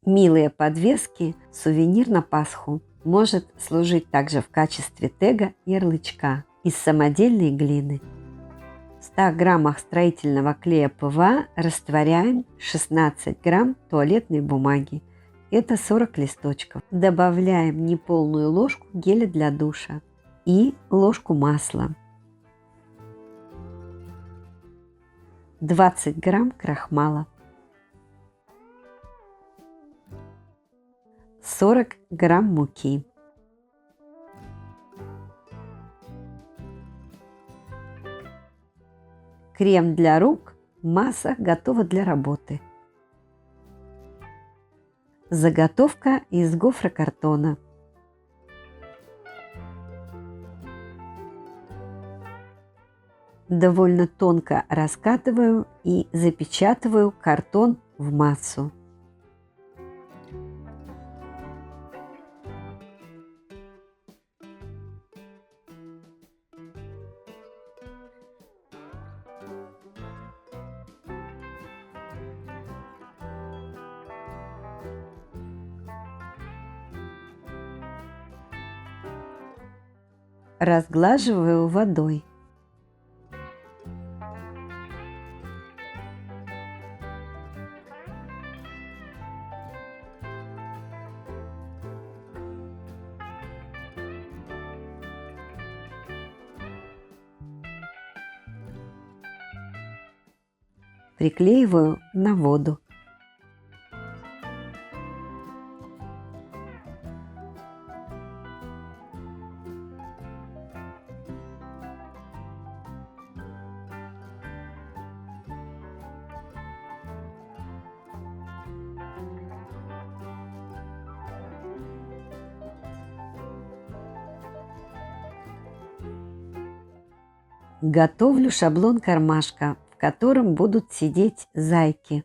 Милые подвески – сувенир на Пасху. Может служить также в качестве тега ярлычка из самодельной глины. В 100 граммах строительного клея ПВА растворяем 16 грамм туалетной бумаги. Это 40 листочков. Добавляем неполную ложку геля для душа и ложку масла. 20 грамм крахмала. 40 грамм муки. Крем для рук. Масса готова для работы. Заготовка из гофрокартона. Довольно тонко раскатываю и запечатываю картон в массу. Разглаживаю водой. Приклеиваю на воду. Готовлю шаблон кармашка, в котором будут сидеть зайки.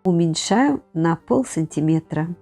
Уменьшаю на полсантиметра.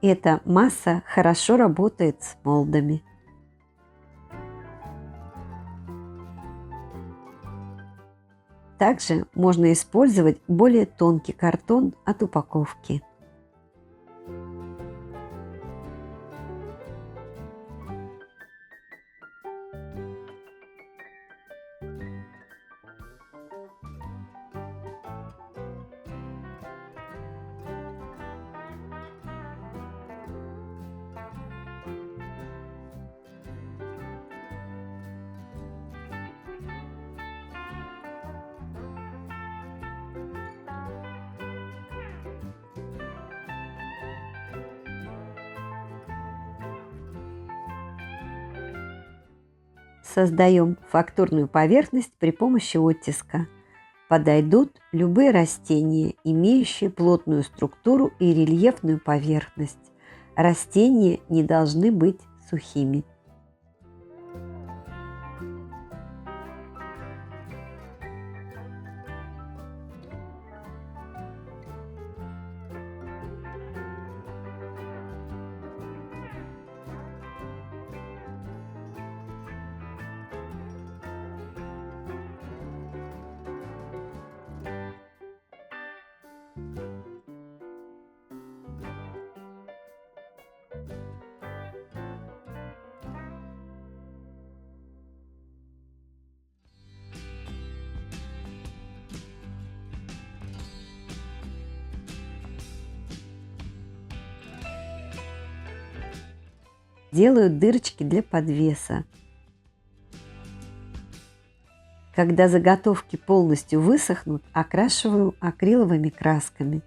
Эта масса хорошо работает с молдами. Также можно использовать более тонкий картон от упаковки. Создаем фактурную поверхность при помощи оттиска. Подойдут любые растения, имеющие плотную структуру и рельефную поверхность. Растения не должны быть сухими. Делаю дырочки для подвеса. Когда заготовки полностью высохнут, окрашиваю акриловыми красками.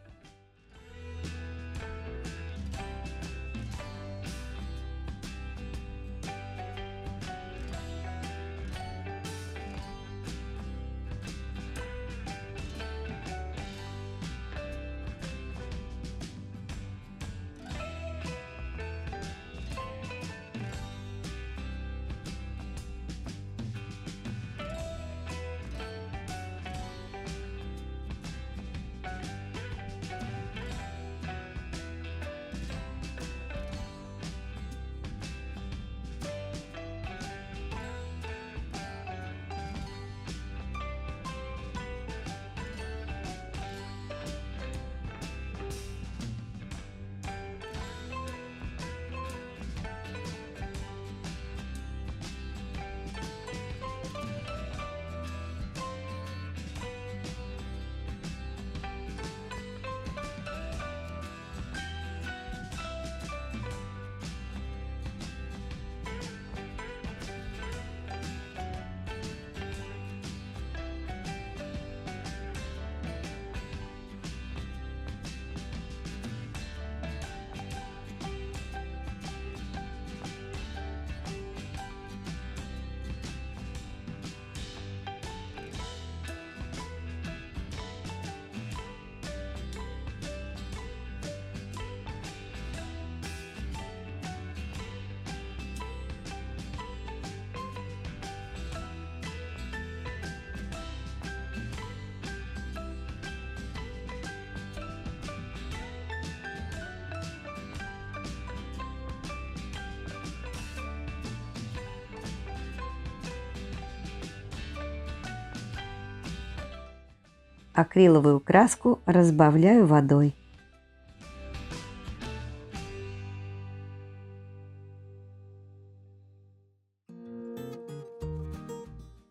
Акриловую краску разбавляю водой.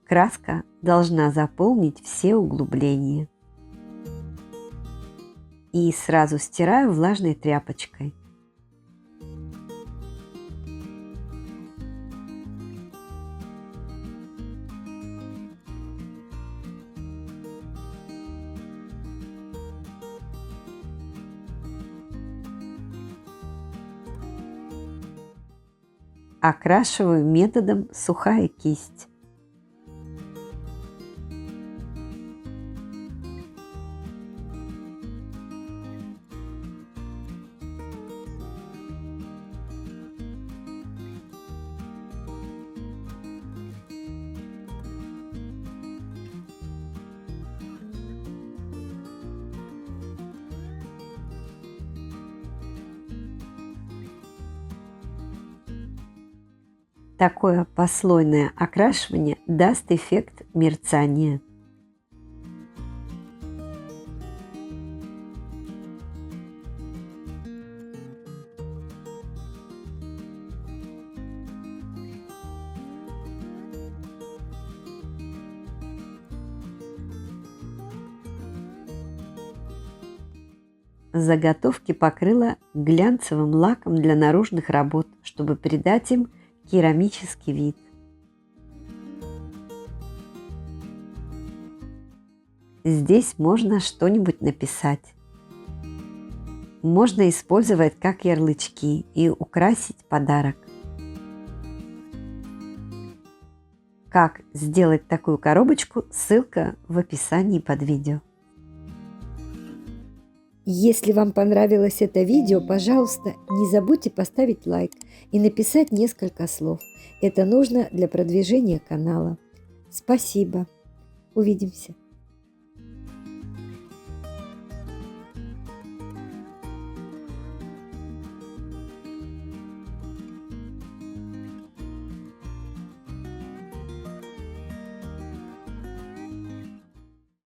Краска должна заполнить все углубления. И сразу стираю влажной тряпочкой. Окрашиваю методом сухая кисть. Такое послойное окрашивание даст эффект мерцания. Заготовки покрыла глянцевым лаком для наружных работ, чтобы придать им керамический вид. Здесь можно что-нибудь написать. Можно использовать как ярлычки и украсить подарок. Как сделать такую коробочку, ссылка в описании под видео. Если вам понравилось это видео, пожалуйста, не забудьте поставить лайк и написать несколько слов. Это нужно для продвижения канала. Спасибо. Увидимся.